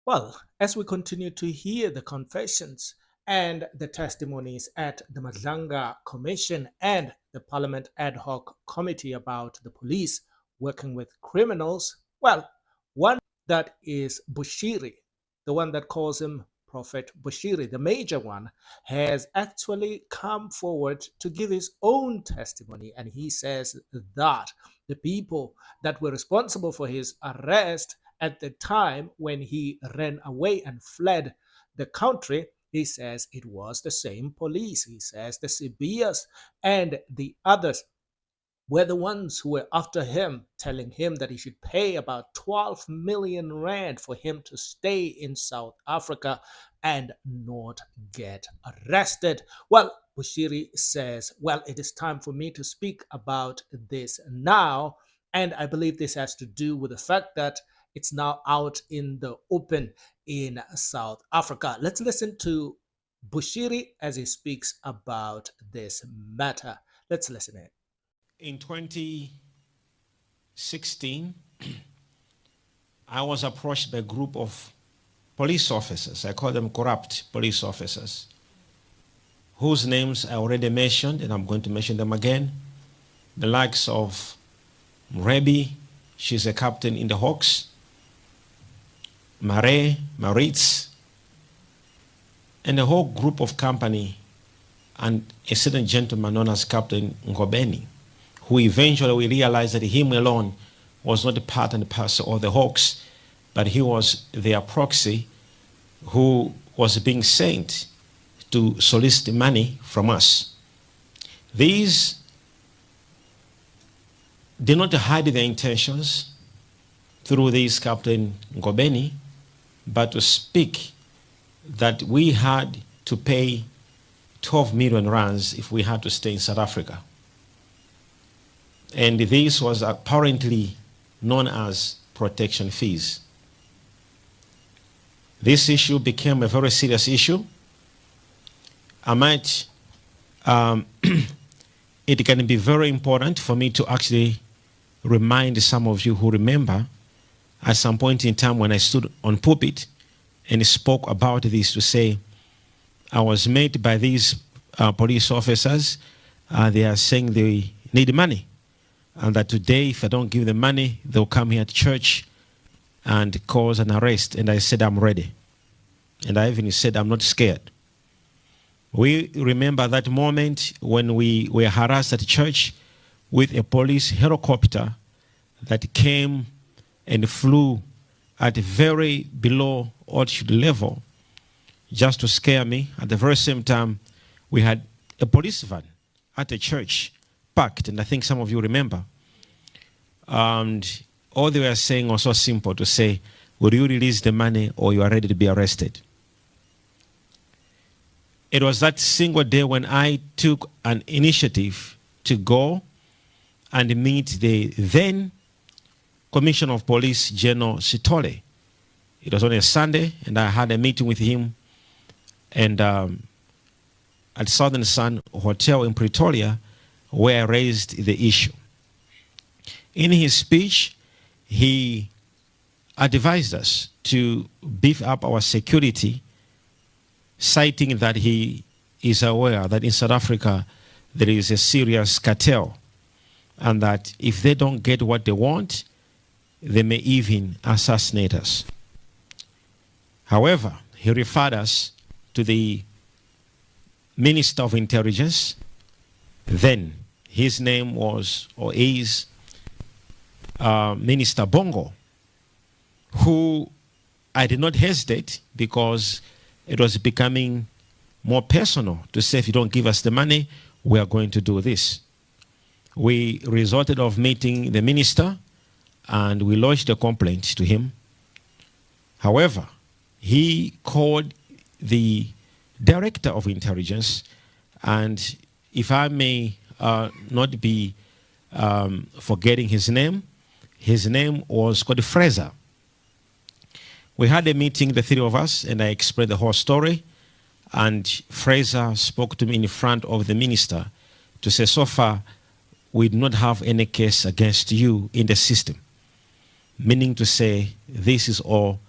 Well, as we continue to hear the confessions and the testimonies at the Madlanga Commission and the Parliament Ad Hoc Committee about the police working with criminals, well, one that is Bushiri, the one that calls him Prophet Bushiri, the major one, has actually come forward to give his own testimony. And he says that the people that were responsible for his arrest at the time when he ran away and fled the country, he says it was the same police. He says the Sibiyas and the others were the ones who were after him, telling him that he should pay about 12 million rand for him to stay in South Africa and not get arrested. Well, Bushiri says, well, it is time for me to speak about this now. And I believe this has to do with the fact that it's now out in the open in South Africa. Let's listen to Bushiri as he speaks about this matter. Let's listen in. In 2016, I was approached by a group of police officers. I call them corrupt police officers, whose names I already mentioned, and I'm going to mention them again. The likes of Mrebi, she's a captain in the Hawks, Maritz, and a whole group of company, and a certain gentleman known as Captain Ngobeni, who eventually we realized that him alone was not a part and parcel of the Hawks, but he was their proxy who was being sent to solicit money from us. These did not hide their intentions through this Captain Ngobeni, but to speak that we had to pay 12 million rands if we had to stay in South Africa. And this was apparently known as protection fees. This issue became a very serious issue. It can be very important for me to actually remind some of you who remember at some point in time when I stood on pulpit and spoke about this, to say I was met by these police officers. They are saying they need money, and that today if I don't give them money, they'll come here at church and cause an arrest. And I said, I'm ready. And I even said, I'm not scared. We remember that moment when we were harassed at church with a police helicopter that came and flew at very below altitude level just to scare me. At the very same time, we had a police van at a church packed, and I think some of you remember. And all they were saying was so simple, to say, will you release the money or you are ready to be arrested? It was that single day when I took an initiative to go and meet the then Commissioner of Police, General Sitole. It was on a Sunday, and I had a meeting with him and at Southern Sun Hotel in Pretoria, where I raised the issue. In his speech, he advised us to beef up our security, citing that he is aware that in South Africa there is a serious cartel, and that if they don't get what they want, they may even assassinate us. However, he referred us to the Minister of Intelligence. Then his name was, or is, Minister Bongo, who I did not hesitate, because it was becoming more personal, to say, if you don't give us the money, we are going to do this. We resorted of meeting the minister, and we lodged a complaint to him. However, he called the Director of Intelligence, and if I may not be forgetting his name was called Fraser. We had a meeting, the three of us, and I explained the whole story, and Fraser spoke to me in front of the minister to say, so far, we do not have any case against you in the system. Meaning to say, this is all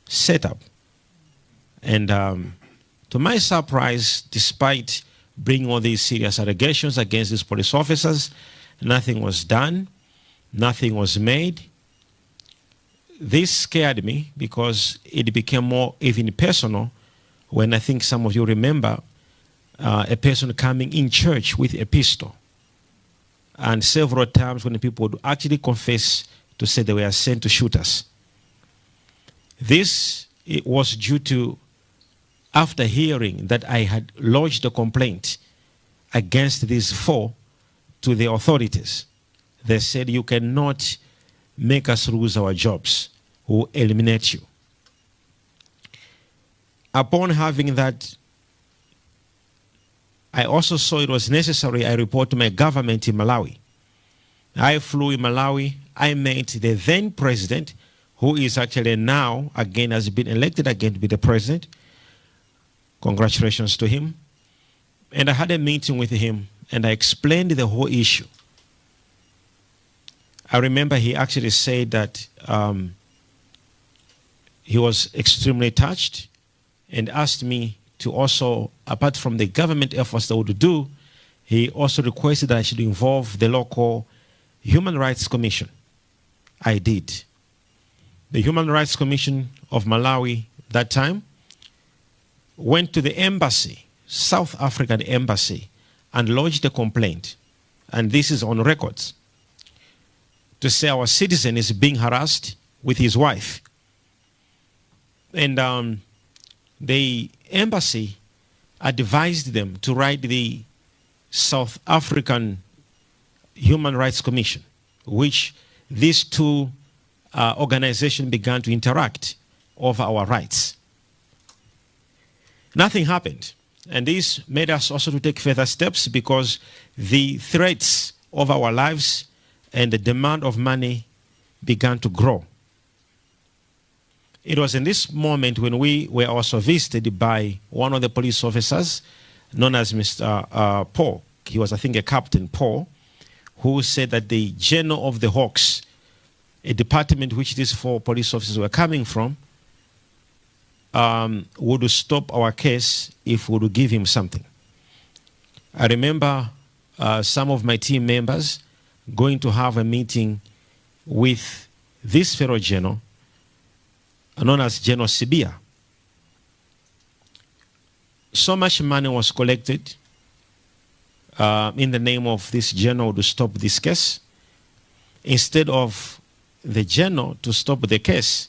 set up And to my surprise, despite bringing all these serious allegations against these police officers, nothing was done, nothing was made. This scared me because it became more even personal when I think some of you remember a person coming in church with a pistol. And several times when people would actually confess to say they were sent to shoot us. This it was due to, after hearing that I had lodged a complaint against these four to the authorities. They said, you cannot make us lose our jobs. We'll eliminate you. Upon having that, I also saw it was necessary I report to my government in Malawi. I flew in Malawi. I met the then president, who is actually now, again, has been elected again to be the president. Congratulations to him. And I had a meeting with him, and I explained the whole issue. I remember he actually said that he was extremely touched and asked me to also, apart from the government efforts that would do, he also requested that I should involve the local Human Rights Commission. I did. The Human Rights Commission of Malawi that time went to the embassy, South African embassy, and lodged a complaint. And this is on records, to say our citizen is being harassed with his wife. And the embassy advised them to write the South African Human Rights Commission, which these two organizations began to interact over our rights. Nothing happened. And this made us also to take further steps because the threats of our lives and the demand of money began to grow. It was in this moment when we were also visited by one of the police officers known as Mr. Paul. He was, I think, a Captain Paul, who said that the General of the Hawks, a department which these four police officers were coming from, would stop our case if we would give him something. I remember some of my team members going to have a meeting with this fellow general, known as General Sibiya. So much money was collected in the name of this general to stop this case. Instead of the general to stop the case,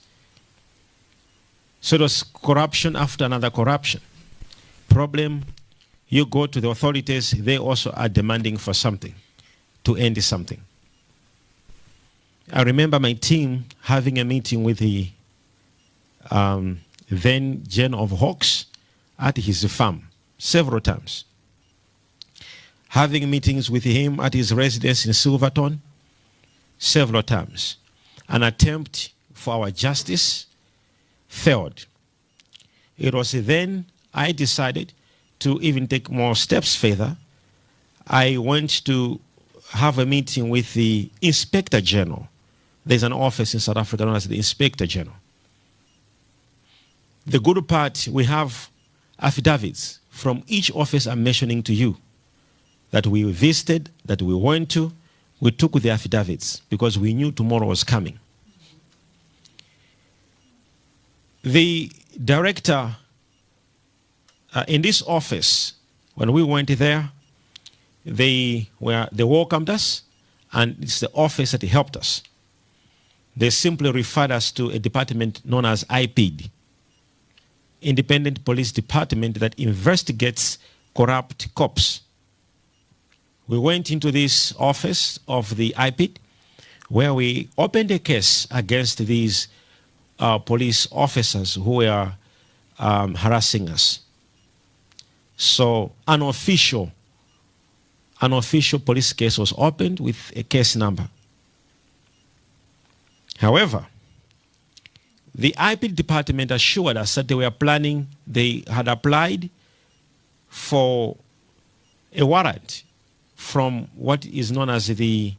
so it was corruption after another corruption. Problem, you go to the authorities, they also are demanding for something, to end something. I remember my team having a meeting with the then General of Hawks at his farm several times. Having meetings with him at his residence in Silverton several times. An attempt for our justice failed. It was then I decided to even take more steps further. I went to have a meeting with the Inspector General. There's an office in South Africa known as the Inspector General. The good part, we have affidavits from each office I'm mentioning to you that we visited, that we went to. We took the affidavits because we knew tomorrow was coming. The director in this office, when we went there, they welcomed us, and it's the office that helped us. They simply referred us to a department known as IPD, Independent Police Department, that investigates corrupt cops. We went into this office of the IPD where we opened a case against these police officers who were harassing us. So an official police case was opened with a case number. However, the IP department assured us that they had applied for a warrant from what is known as the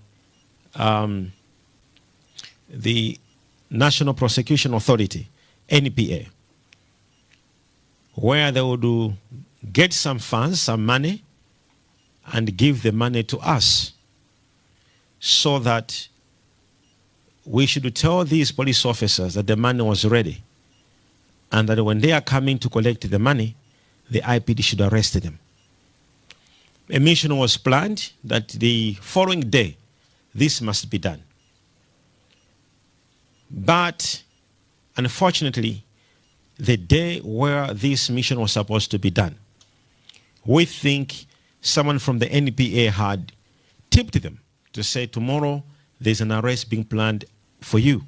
National Prosecution Authority, NPA. where they would get some funds, some money, and give the money to us so that we should tell these police officers that the money was ready and that when they are coming to collect the money, the IPD should arrest them. A mission was planned that the following day, this must be done. But unfortunately, the day where this mission was supposed to be done, we think someone from the NPA had tipped them to say, tomorrow there's an arrest being planned for you.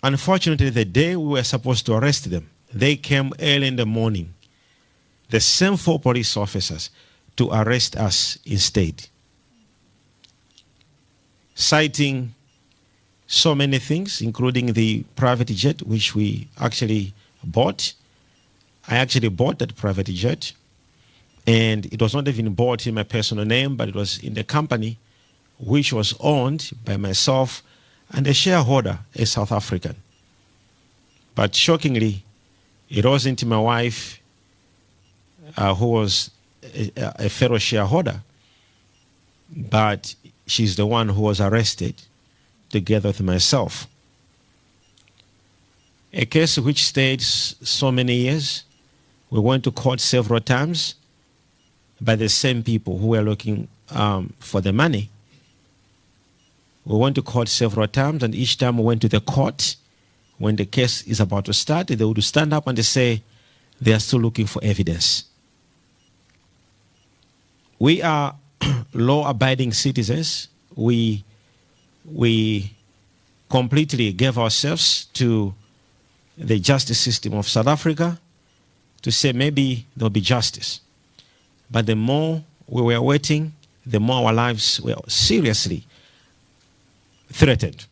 Unfortunately, the day we were supposed to arrest them, they came early in the morning, the same 4 police officers, to arrest us instead, citing so many things, including the private jet, which we actually bought. I actually bought that private jet, and it was not even bought in my personal name, but it was in the company, which was owned by myself and a shareholder, a South African. But shockingly, it wasn't my wife who was a fellow shareholder, but she's the one who was arrested together with myself. A case which stayed so many years. We went to court several times by the same people who were looking for the money. We went to court several times, and each time we went to the court, when the case is about to start, they would stand up and they say they are still looking for evidence. We are law-abiding citizens. We completely gave ourselves to the justice system of South Africa to say maybe there'll be justice. But the more we were waiting, the more our lives were seriously threatened.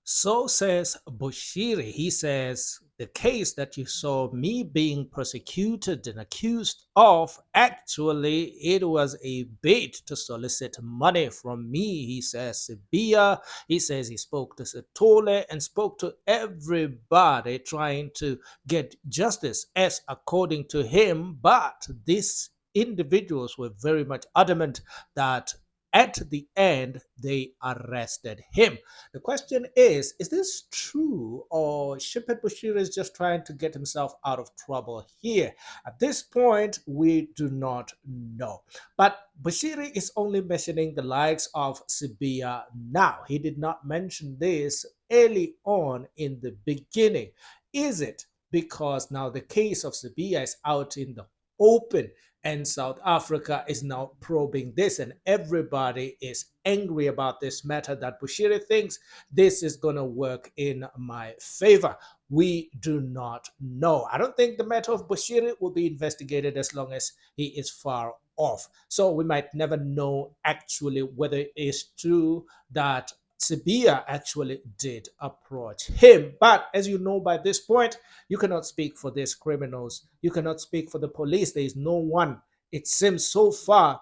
So says Bushiri. He says the case that you saw me being prosecuted and accused of, actually, it was a bait to solicit money from me. He says Sibiya. He says he spoke to Sitole and spoke to everybody trying to get justice, as according to him. But these individuals were very much adamant that at the end they arrested him. The question is this true, or Shepard Bushiri is just trying to get himself out of trouble here? At this point, we do not know. But Bushiri is only mentioning the likes of Sibiya now. He did not mention this early on in the beginning. Is it because now the case of Sibiya is out in the open and South Africa is now probing this, and everybody is angry about this matter, that Bushiri thinks this is going to work in my favor? We do not know. I don't think the matter of Bushiri will be investigated as long as he is far off. So we might never know actually whether it is true that Sibiya actually did approach him. But as you know, by this point, you cannot speak for these criminals. You cannot speak for the police. There is no one, it seems so far,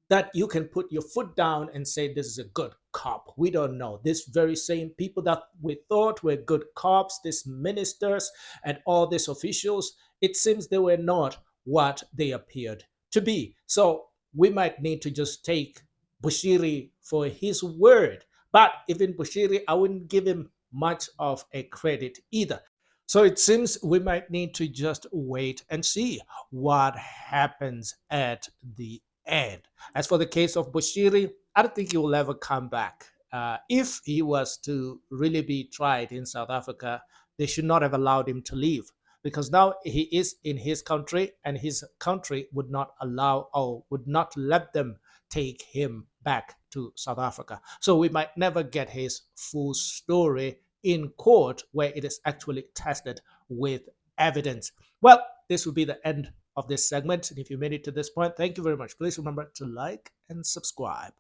that you can put your foot down and say this is a good cop. We don't know. These very same people that we thought were good cops, these ministers and all these officials, it seems they were not what they appeared to be. So we might need to just take Bushiri for his word. But even Bushiri, I wouldn't give him much of a credit either. So it seems we might need to just wait and see what happens at the end. As for the case of Bushiri, I don't think he will ever come back. If he was to really be tried in South Africa, they should not have allowed him to leave, because now he is in his country and his country would not allow or would not let them take him back to South Africa. So we might never get his full story in court where it is actually tested with evidence. Well, this will be the end of this segment. And if you made it to this point, thank you very much. Please remember to like and subscribe.